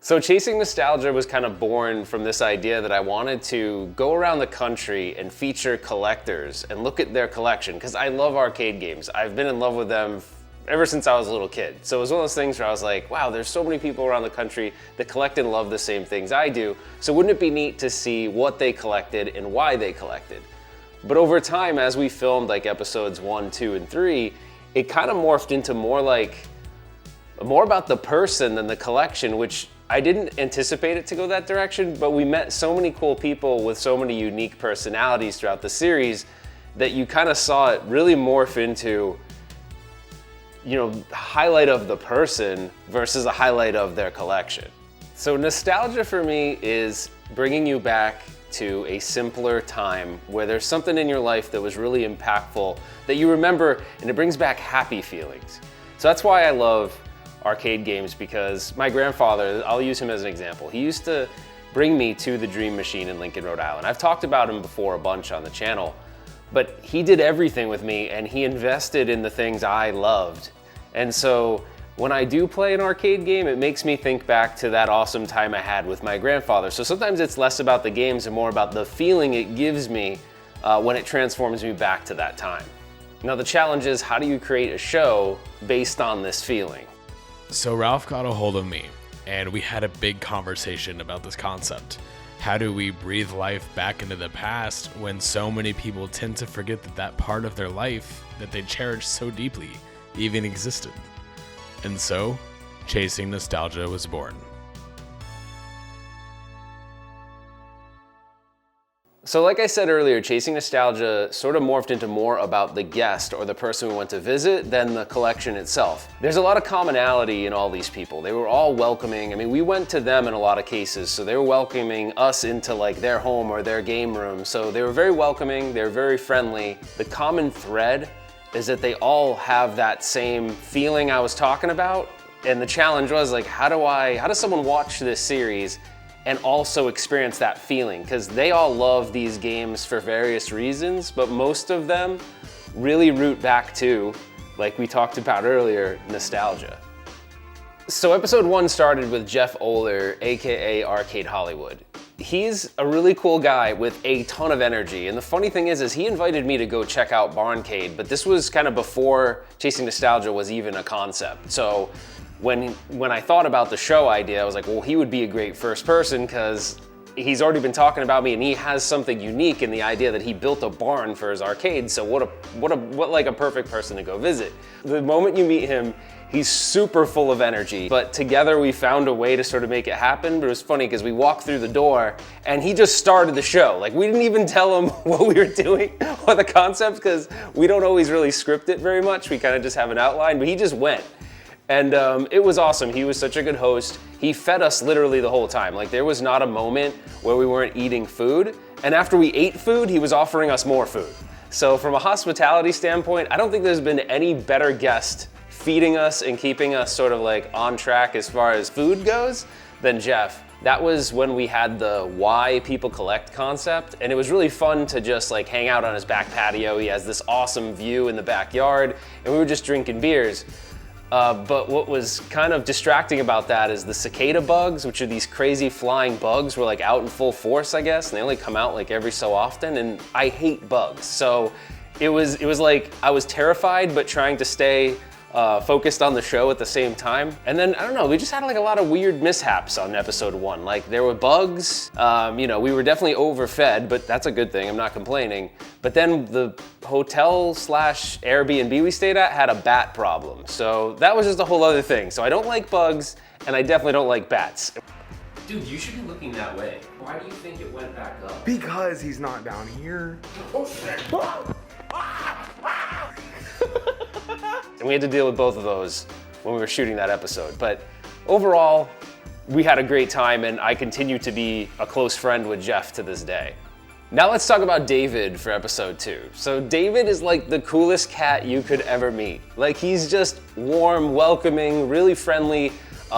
So Chasing Nostalgia was kind of born from this idea that I wanted to go around the country and feature collectors and look at their collection, because I love arcade games. I've been in love with them ever since I was a little kid. So it was one of those things where I was like, wow, there's so many people around the country that collect and love the same things I do. So wouldn't it be neat to see what they collected and why they collected? But over time, as we filmed like episodes 1, 2, and 3, it kind of morphed into more about the person than the collection, which I didn't anticipate it to go that direction, but we met so many cool people with so many unique personalities throughout the series that you kind of saw it really morph into, you know, highlight of the person versus a highlight of their collection. So nostalgia for me is bringing you back to a simpler time where there's something in your life that was really impactful that you remember, and it brings back happy feelings. So that's why I love arcade games, because my grandfather, I'll use him as an example, he used to bring me to the Dream Machine in Lincoln, Rhode Island. I've talked about him before a bunch on the channel, but he did everything with me and he invested in the things I loved. And so when I do play an arcade game, it makes me think back to that awesome time I had with my grandfather. So sometimes it's less about the games and more about the feeling it gives me when it transforms me back to that time. Now the challenge is, how do you create a show based on this feeling? So Ralph got a hold of me and we had a big conversation about this concept. How do we breathe life back into the past when so many people tend to forget that that part of their life that they cherish so deeply even existed? And so, Chasing Nostalgia was born. So like I said earlier, Chasing Nostalgia sort of morphed into more about the guest or the person we went to visit than the collection itself. There's a lot of commonality in all these people. They were all welcoming. I mean, we went to them in a lot of cases, so they were welcoming us into like their home or their game room. So they were very welcoming, they were very friendly. The common thread is that they all have that same feeling I was talking about. And the challenge was like, how does someone watch this series and also experience that feeling? Because they all love these games for various reasons, but most of them really root back to, like we talked about earlier, nostalgia. So episode 1 started with Jeff Oler, AKA Arcade Hollywood. He's a really cool guy with a ton of energy, and the funny thing is he invited me to go check out Barncade, but this was kind of before Chasing Nostalgia was even a concept. So when I thought about the show idea, I was like, well, he would be a great first person because he's already been talking about me and he has something unique in the idea that he built a barn for his arcade. So what like a perfect person to go visit. The moment you meet him, he's super full of energy, but together we found a way to sort of make it happen. But it was funny because we walked through the door and he just started the show. Like, we didn't even tell him what we were doing or the concept, because we don't always really script it very much. We kind of just have an outline, but he just went. And it was awesome. He was such a good host. He fed us literally the whole time. Like, there was not a moment where we weren't eating food. And after we ate food, he was offering us more food. So from a hospitality standpoint, I don't think there's been any better guest feeding us and keeping us sort of like on track as far as food goes than Jeff. That was when we had the why people collect concept, and it was really fun to just like hang out on his back patio. He has this awesome view in the backyard, and we were just drinking beers. But what was kind of distracting about that is the cicada bugs, which are these crazy flying bugs, were like out in full force, I guess, and they only come out like every so often, and I hate bugs. So it was like I was terrified but trying to stay focused on the show at the same time. And then, I don't know, we just had like a lot of weird mishaps on episode 1. Like, there were bugs, you know, we were definitely overfed, but that's a good thing, I'm not complaining. But then the hotel slash Airbnb we stayed at had a bat problem. So that was just a whole other thing. So I don't like bugs, and I definitely don't like bats. Dude, you should be looking that way. Why do you think it went back up? Because he's not down here. Oh shit. And we had to deal with both of those when we were shooting that episode. But overall, we had a great time, and I continue to be a close friend with Jeff to this day. Now let's talk about David for episode 2. So David is like the coolest cat you could ever meet. Like, he's just warm, welcoming, really friendly.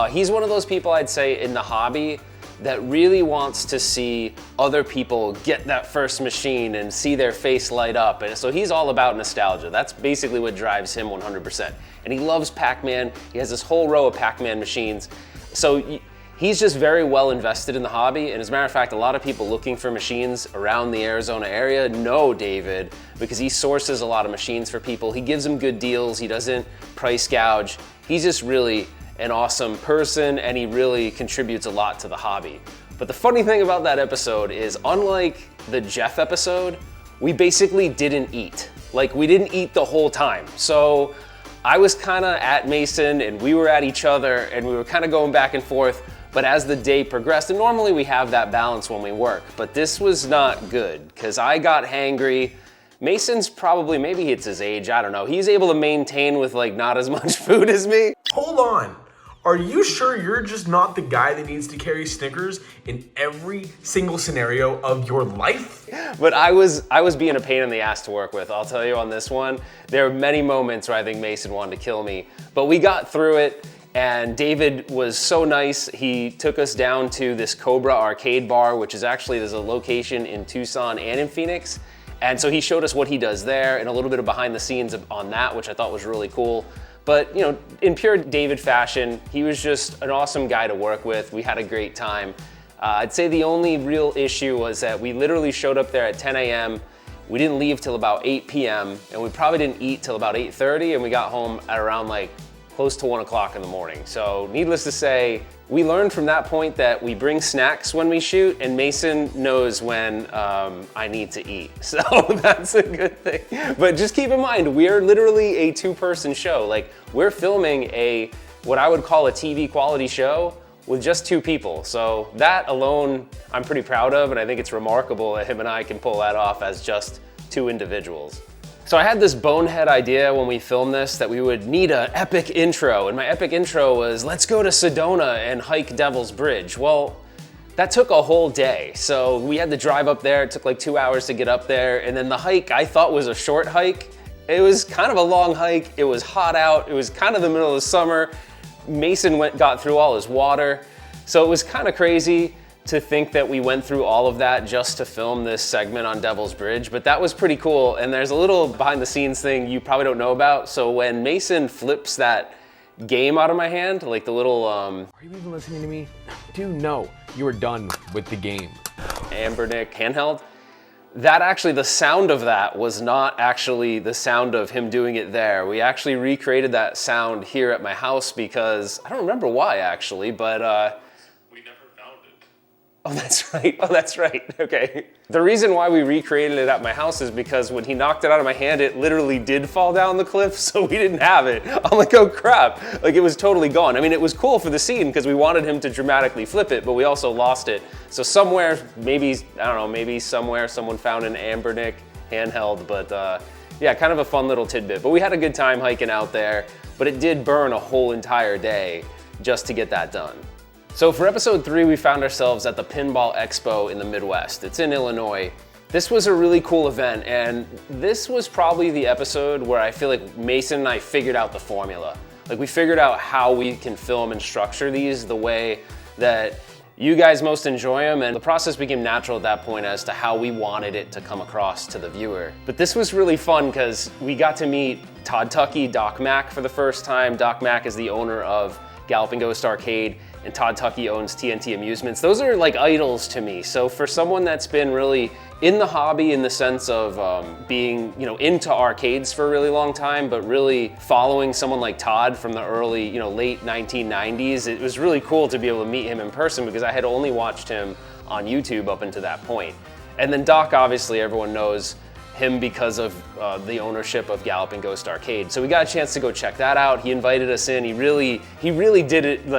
He's one of those people, I'd say, in the hobby that really wants to see other people get that first machine and see their face light up. And so he's all about nostalgia. That's basically what drives him 100%. And he loves Pac-Man. He has this whole row of Pac-Man machines. So He's just very well invested in the hobby, and as a matter of fact, a lot of people looking for machines around the Arizona area know David because he sources a lot of machines for people. He gives them good deals, he doesn't price gouge. He's just really an awesome person, and he really contributes a lot to the hobby. But the funny thing about that episode is, unlike the Jeff episode, we basically didn't eat. Like, we didn't eat the whole time. So I was kind of at Mason, and we were at each other, and we were kind of going back and forth. But as the day progressed, and normally we have that balance when we work, but this was not good because I got hangry. Mason's probably, maybe it's his age, I don't know. He's able to maintain with like not as much food as me. Hold on. Are you sure you're just not the guy that needs to carry Snickers in every single scenario of your life? But I was being a pain in the ass to work with. I'll tell you on this one, there are many moments where I think Mason wanted to kill me, but we got through it. And David was so nice. He took us down to this Cobra arcade bar, which is actually, there's a location in Tucson and in Phoenix. And so he showed us what he does there and a little bit of behind the scenes on that, which I thought was really cool. But you know, in pure David fashion, he was just an awesome guy to work with. We had a great time. I'd say the only real issue was that we literally showed up there at 10 a.m. We didn't leave till about 8 p.m. and we probably didn't eat till about 8:30, and we got home at around like close to 1 o'clock in the morning. So needless to say, we learned from that point that we bring snacks when we shoot, and Mason knows when I need to eat. So that's a good thing. But just keep in mind, we're literally a two-person show. Like, we're filming what I would call a TV quality show with just two people. So that alone, I'm pretty proud of, and I think it's remarkable that him and I can pull that off as just two individuals. So I had this bonehead idea when we filmed this that we would need an epic intro, and my epic intro was, let's go to Sedona and hike Devil's Bridge. Well, that took a whole day. So we had to drive up there, it took like 2 hours to get up there, and then the hike I thought was a short hike. It was kind of a long hike, it was hot out, it was kind of the middle of the summer. Mason got through all his water. So it was kind of crazy to think that we went through all of that just to film this segment on Devil's Bridge, but that was pretty cool. And there's a little behind the scenes thing you probably don't know about. So when Mason flips that game out of my hand, like the little Are you even listening to me? Dude, no. You are done with the game. Ambernick handheld, that actually, the sound of that was not actually the sound of him doing it there. We actually recreated that sound here at my house because, I don't remember why actually, but oh, that's right. Oh, that's right. Okay. The reason why we recreated it at my house is because when he knocked it out of my hand, it literally did fall down the cliff, so we didn't have it. I'm like, oh crap. Like, it was totally gone. I mean, it was cool for the scene because we wanted him to dramatically flip it, but we also lost it. So somewhere, maybe, I don't know, maybe somewhere someone found an Ambernick handheld, but yeah, kind of a fun little tidbit. But we had a good time hiking out there, but it did burn a whole entire day just to get that done. So for episode 3, we found ourselves at the Pinball Expo in the Midwest. It's in Illinois. This was a really cool event, and this was probably the episode where I feel like Mason and I figured out the formula. Like, we figured out how we can film and structure these the way that you guys most enjoy them, and the process became natural at that point as to how we wanted it to come across to the viewer. But this was really fun because we got to meet Todd Tuckey, Doc Mack, for the first time. Doc Mack is the owner of Galloping Ghost Arcade, and Todd Tuckey owns TNT Amusements. Those are like idols to me. So for someone that's been really in the hobby in the sense of being, you know, into arcades for a really long time, but really following someone like Todd from the early, you know, late 1990s, it was really cool to be able to meet him in person because I had only watched him on YouTube up until that point. And then Doc, obviously, everyone knows him because of the ownership of Galloping Ghost Arcade. So we got a chance to go check that out. He invited us in. He really did it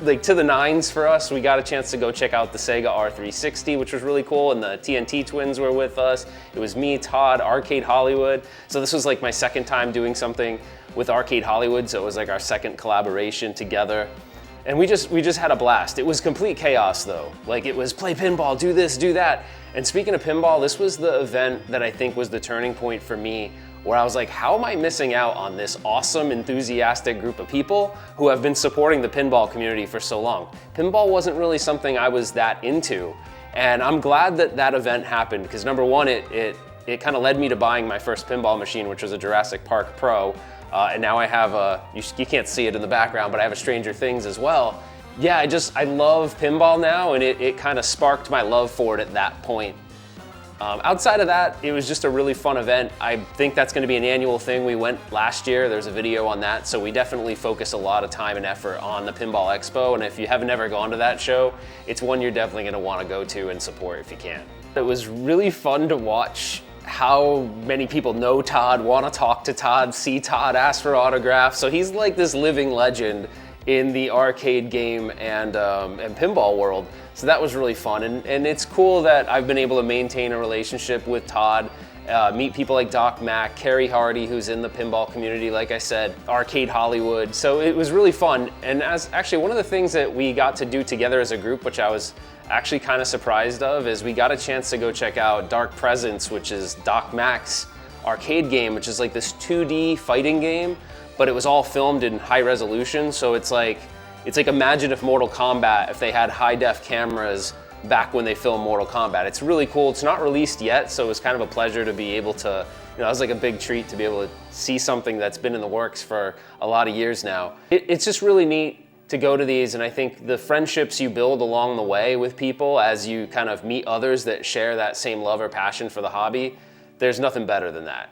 like to the nines for us. We got a chance to go check out the Sega R360, which was really cool, and the TNT twins were with us. It was me, Todd, Arcade Hollywood. So this was like my second time doing something with Arcade Hollywood, so it was like our second collaboration together. And we just had a blast. It was complete chaos though. Like, it was play pinball, do this, do that. And speaking of pinball, this was the event that I think was the turning point for me, where I was like, how am I missing out on this awesome, enthusiastic group of people who have been supporting the pinball community for so long? Pinball wasn't really something I was that into, and I'm glad that that event happened because number one, it kind of led me to buying my first pinball machine, which was a Jurassic Park Pro, and now I have you can't see it in the background, but I have a Stranger Things as well. yeah, I love pinball now, and it kind of sparked my love for it at that point. Outside of that, it was just a really fun event. I think that's going to be an annual thing. We went last year, there's a video on that, so we definitely focus a lot of time and effort on the Pinball Expo, and if you have never gone to that show, it's one you're definitely going to want to go to and support if you can. It was really fun to watch how many people know Todd, want to talk to Todd, see Todd, ask for autographs. So he's like this living legend in the arcade game and pinball world. So that was really fun. And it's cool that I've been able to maintain a relationship with Todd, meet people like Doc Mack, Kerry Hardy, who's in the pinball community, like I said, Arcade Hollywood. So it was really fun. And as actually one of the things that we got to do together as a group, which I was actually kind of surprised of, is we got a chance to go check out Dark Presence, which is Doc Mack's arcade game, which is like this 2D fighting game, but it was all filmed in high resolution. So it's like imagine if Mortal Kombat, if they had high def cameras back when they filmed Mortal Kombat. It's really cool. It's not released yet, so it was kind of a pleasure to be able to, it was like a big treat to be able to see something that's been in the works for a lot of years now. It's just really neat to go to these, and I think the friendships you build along the way with people as you kind of meet others that share that same love or passion for the hobby, there's nothing better than that.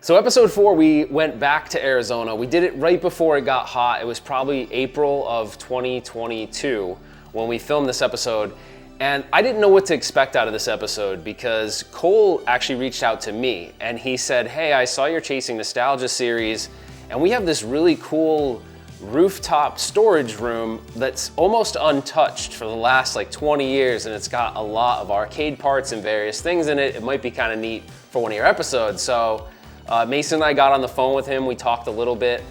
So episode 4, we went back to Arizona. We did it right before it got hot. It was probably April of 2022 when we filmed this episode. And I didn't know what to expect out of this episode because Cole actually reached out to me and he said, hey, I saw your Chasing Nostalgia series and we have this really cool rooftop storage room that's almost untouched for the last like 20 years and it's got a lot of arcade parts and various things in it. It might be kind of neat for one of your episodes. So Mason and I got on the phone with him. We talked a little bit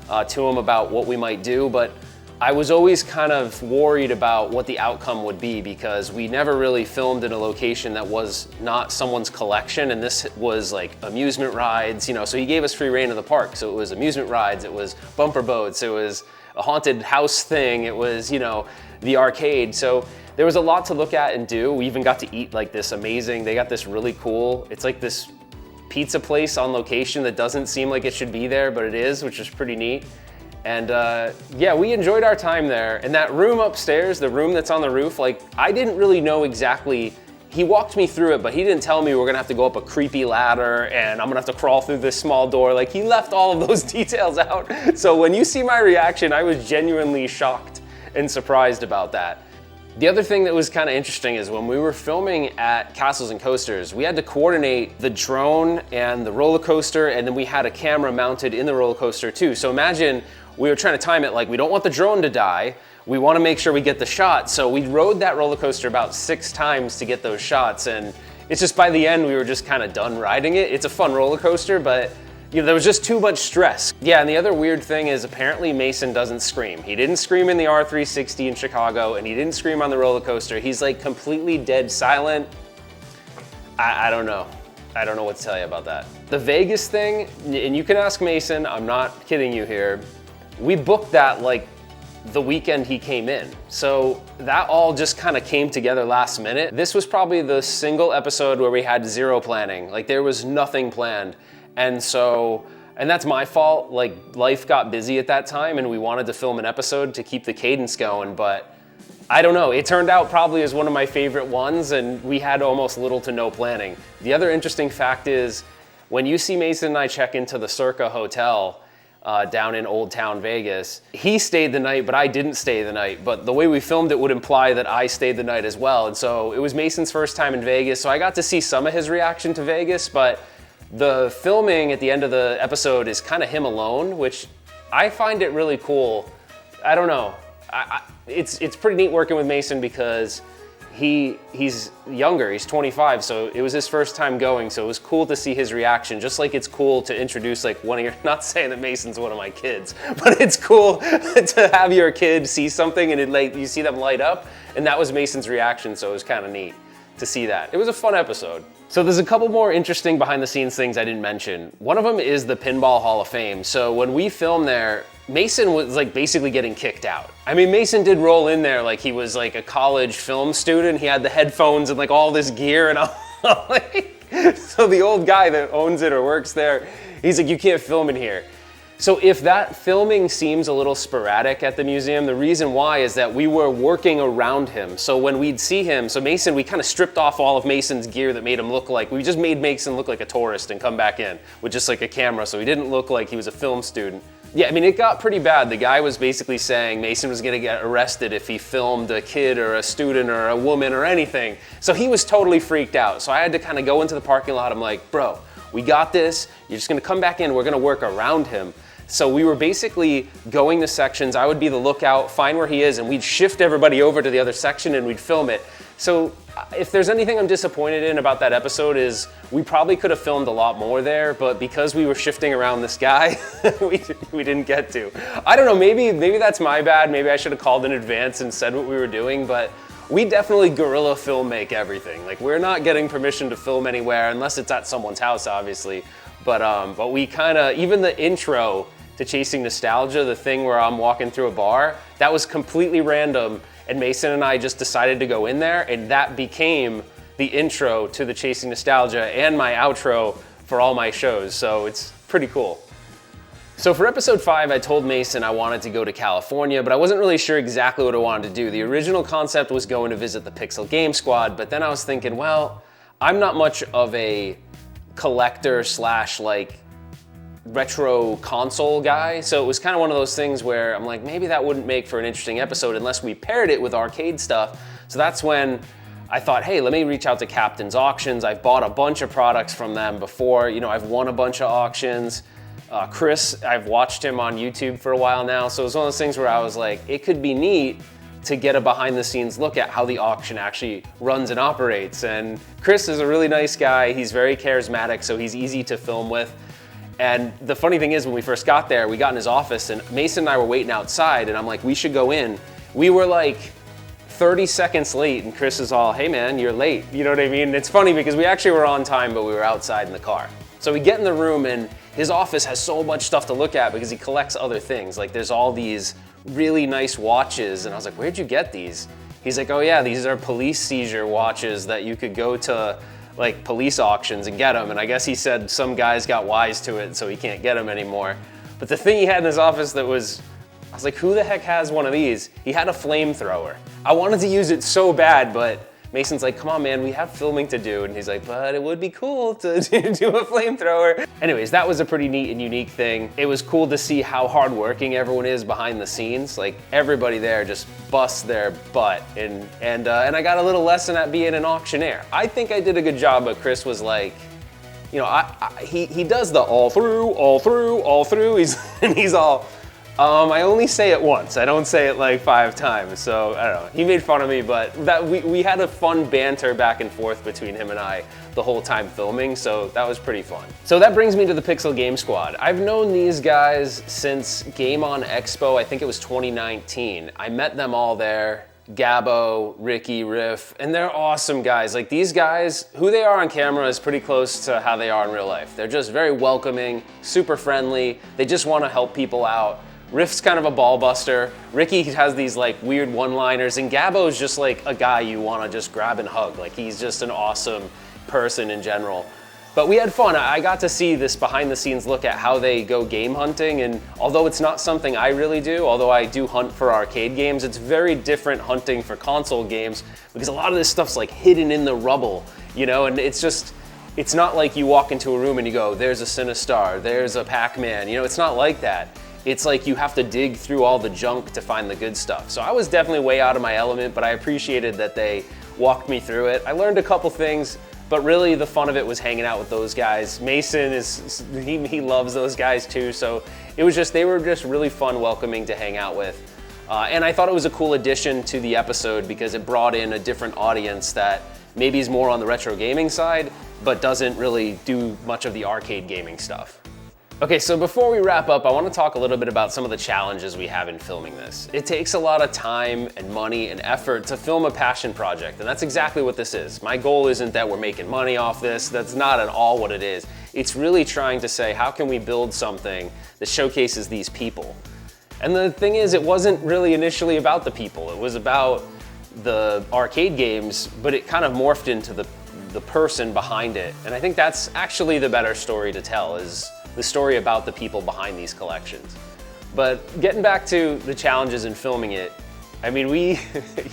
to him about what we might do, but I was always kind of worried about what the outcome would be because we never really filmed in a location that was not someone's collection, and this was like amusement rides, so he gave us free reign of the park. So it was amusement rides, it was bumper boats, it was a haunted house thing, it was, the arcade. So there was a lot to look at and do. We even got to eat like this amazing, they got this really cool, it's like this pizza place on location that doesn't seem like it should be there, but it is, which is pretty neat. And yeah, we enjoyed our time there. And that room upstairs, the room that's on the roof, like I didn't really know exactly, he walked me through it, but he didn't tell me we're gonna have to go up a creepy ladder and I'm gonna have to crawl through this small door. Like he left all of those details out. So when you see my reaction, I was genuinely shocked and surprised about that. The other thing that was kind of interesting is when we were filming at Castles and Coasters, we had to coordinate the drone and the roller coaster, and then we had a camera mounted in the roller coaster too. So imagine we were trying to time it like we don't want the drone to die, we want to make sure we get the shot. So we rode that roller coaster about 6 times to get those shots, and it's just by the end we were just kind of done riding it. It's a fun roller coaster, but there was just too much stress. Yeah, and the other weird thing is apparently Mason doesn't scream. He didn't scream in the R360 in Chicago, and he didn't scream on the roller coaster. He's like completely dead silent. I don't know. I don't know what to tell you about that. The Vegas thing, and you can ask Mason, I'm not kidding you here, we booked that like the weekend he came in. So that all just kind of came together last minute. This was probably the single episode where we had zero planning. Like there was nothing planned. And that's my fault, like life got busy at that time and we wanted to film an episode to keep the cadence going, but I don't know, it turned out probably as one of my favorite ones and we had almost little to no planning. The other interesting fact is when you see Mason and I check into the Circa Hotel down in Old Town Vegas, he stayed the night, but I didn't stay the night, but the way we filmed it would imply that I stayed the night as well. And so it was Mason's first time in Vegas, so I got to see some of his reaction to Vegas, but the filming at the end of the episode is kind of him alone, which I find it really cool. I don't know. It's pretty neat working with Mason because he's younger, he's 25, so it was his first time going, so it was cool to see his reaction, just like it's cool to introduce like one of your, not saying that Mason's one of my kids, but it's cool to have your kid see something and you see them light up, and that was Mason's reaction, so it was kind of neat to see that. It was a fun episode. So there's a couple more interesting behind the scenes things I didn't mention. One of them is the Pinball Hall of Fame. So when we filmed there, Mason was like basically getting kicked out. I mean, Mason did roll in there like he was like a college film student. He had the headphones and like all this gear and all. So the old guy that owns it or works there, he's like, you can't film in here. So if that filming seems a little sporadic at the museum, the reason why is that we were working around him. So when we'd see him, so Mason, we kind of stripped off all of Mason's gear that made him look like, we just made Mason look like a tourist and come back in with just like a camera, so he didn't look like he was a film student. Yeah, I mean, it got pretty bad. The guy was basically saying Mason was gonna get arrested if he filmed a kid or a student or a woman or anything. So he was totally freaked out. So I had to kind of go into the parking lot. I'm like, bro, we got this. You're just gonna come back in. We're gonna work around him. So we were basically going to sections. I would be the lookout, find where he is, and we'd shift everybody over to the other section and we'd film it. So if there's anything I'm disappointed in about that episode is we probably could have filmed a lot more there, but because we were shifting around this guy, we didn't get to. I don't know, maybe that's my bad. Maybe I should have called in advance and said what we were doing, but we definitely guerrilla film make everything. Like, we're not getting permission to film anywhere unless it's at someone's house, obviously. But we kind of, even the intro to Chasing Nostalgia, the thing where I'm walking through a bar, that was completely random, and Mason and I just decided to go in there, and that became the intro to the Chasing Nostalgia and my outro for all my shows, so it's pretty cool. So for episode 5, I told Mason I wanted to go to California, but I wasn't really sure exactly what I wanted to do. The original concept was going to visit the Pixel Game Squad, but then I was thinking, well, I'm not much of a collector slash like retro console guy, so it was kind of one of those things where I'm like, maybe that wouldn't make for an interesting episode unless we paired it with arcade stuff. So that's when I thought, hey, let me reach out to Captain's Auctions. I've bought a bunch of products from them before. You know, I've won a bunch of auctions. Chris, I've watched him on YouTube for a while now, so it was one of those things where I was like, it could be neat to get a behind the scenes look at how the auction actually runs and operates. And Chris is a really nice guy. He's very charismatic, so he's easy to film with. And the funny thing is, when we first got there, we got in his office and Mason and I were waiting outside, and I'm like, we should go in. We were like 30 seconds late, and Chris is all, hey man, you're late. You know what I mean? It's funny because we actually were on time, but we were outside in the car. So we get in the room, and his office has so much stuff to look at because he collects other things. Like, there's all these really nice watches, and I was like, where'd you get these? He's like, oh yeah, these are police seizure watches that you could go to like police auctions and get them. And I guess he said some guys got wise to it, so he can't get them anymore. But the thing he had in his office that was, I was like, who the heck has one of these? He had a flamethrower. I wanted to use it so bad, but Mason's like, come on man, we have filming to do. And he's like, but it would be cool to do a flamethrower. Anyways, that was a pretty neat and unique thing. It was cool to see how hardworking everyone is behind the scenes. Like, everybody there just busts their butt. And I got a little lesson at being an auctioneer. I think I did a good job, but Chris was like, you know, he does the all through. He's all, I only say it once. I don't say it like 5 times. So I don't know. He made fun of me, but we had a fun banter back and forth between him and I the whole time filming. So that was pretty fun. So that brings me to the Pixel Game Squad. I've known these guys since Game On Expo. I think it was 2019. I met them all there. Gabbo, Ricky, Riff, and they're awesome guys. Like, these guys, who they are on camera is pretty close to how they are in real life. They're just very welcoming, super friendly. They just want to help people out. Riff's kind of a ball buster. Ricky has these like weird one-liners, and Gabbo's just like a guy you want to just grab and hug. Like, he's just an awesome person in general. But we had fun. I got to see this behind the scenes look at how they go game hunting, and although it's not something I really do, although I do hunt for arcade games, it's very different hunting for console games because a lot of this stuff's like hidden in the rubble, you know, and it's not like you walk into a room and you go, there's a Sinistar, there's a Pac-Man, you know, it's not like that. It's like you have to dig through all the junk to find the good stuff. So I was definitely way out of my element, but I appreciated that they walked me through it. I learned a couple things, but really the fun of it was hanging out with those guys. Mason he loves those guys too, so it was just, they were just really fun, welcoming to hang out with. And I thought it was a cool addition to the episode because it brought in a different audience that maybe is more on the retro gaming side, but doesn't really do much of the arcade gaming stuff. Okay, so before we wrap up, I want to talk a little bit about some of the challenges we have in filming this. It takes a lot of time and money and effort to film a passion project, and that's exactly what this is. My goal isn't that we're making money off this. That's not at all what it is. It's really trying to say, how can we build something that showcases these people? And the thing is, it wasn't really initially about the people. It was about the arcade games, but it kind of morphed into the person behind it. And I think that's actually the better story to tell, is the story about the people behind these collections. But getting back to the challenges in filming it, I mean,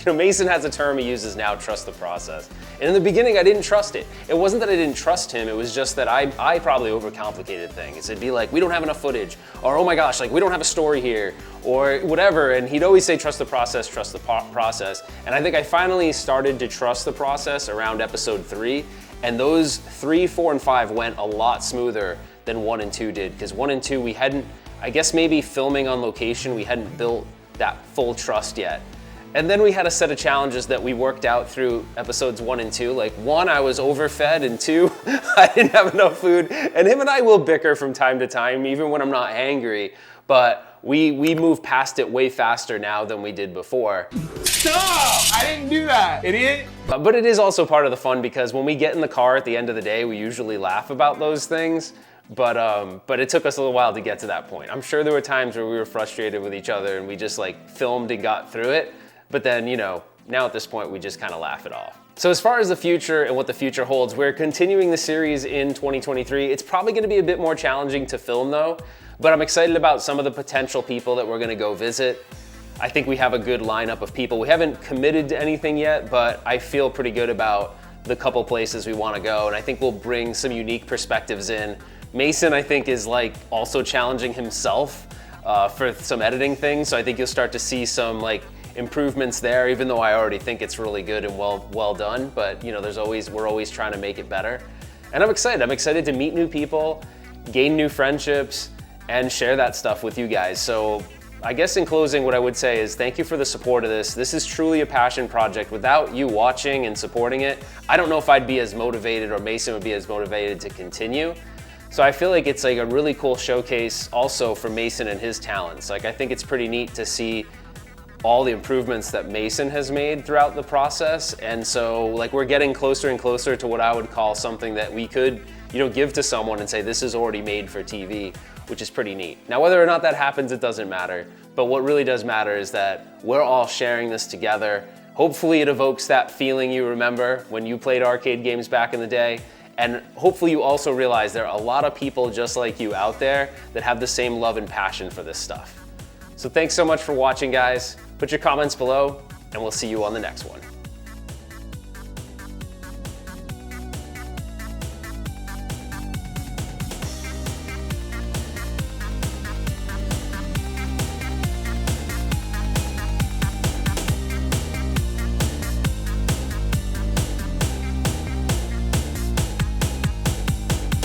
Mason has a term he uses now, trust the process. And in the beginning, I didn't trust it. It wasn't that I didn't trust him, it was just that I probably overcomplicated things. It'd be like, we don't have enough footage, or oh my gosh, like we don't have a story here, or whatever. And he'd always say, trust the process, trust the process. And I think I finally started to trust the process around episode 3. And those 3, 4, and 5 went a lot smoother than 1 and 2 did. Because 1 and 2, we hadn't, I guess maybe filming on location, we hadn't built that full trust yet. And then we had a set of challenges that we worked out through episodes 1 and 2. Like 1, I was overfed, and 2, I didn't have enough food. And him and I will bicker from time to time, even when I'm not hangry. But we move past it way faster now than we did before. Stop! I didn't do that, idiot! But it is also part of the fun, because when we get in the car at the end of the day, we usually laugh about those things. But it took us a little while to get to that point. I'm sure there were times where we were frustrated with each other and we just like filmed and got through it. But then, now at this point, we just kind of laugh it off. So as far as the future and what the future holds, we're continuing the series in 2023. It's probably gonna be a bit more challenging to film though, but I'm excited about some of the potential people that we're gonna go visit. I think we have a good lineup of people. We haven't committed to anything yet, but I feel pretty good about the couple places we wanna go, and I think we'll bring some unique perspectives in. Mason, I think, is like also challenging himself for some editing things, so I think you'll start to see some like improvements there, even though I already think it's really good and well done. But we're always trying to make it better, and I'm excited. I'm excited to meet new people, gain new friendships, and share that stuff with you guys. So I guess in closing, what I would say is thank you for the support of this. This is truly a passion project. Without you watching and supporting it, I don't know if I'd be as motivated, or Mason would be as motivated to continue. So I feel like it's like a really cool showcase also for Mason and his talents. Like I think it's pretty neat to see all the improvements that Mason has made throughout the process. And so like we're getting closer and closer to what I would call something that we could, give to someone and say, this is already made for TV, which is pretty neat. Now, whether or not that happens, it doesn't matter. But what really does matter is that we're all sharing this together. Hopefully it evokes that feeling you remember when you played arcade games back in the day. And hopefully you also realize there are a lot of people just like you out there that have the same love and passion for this stuff. So thanks so much for watching, guys. Put your comments below, and we'll see you on the next one.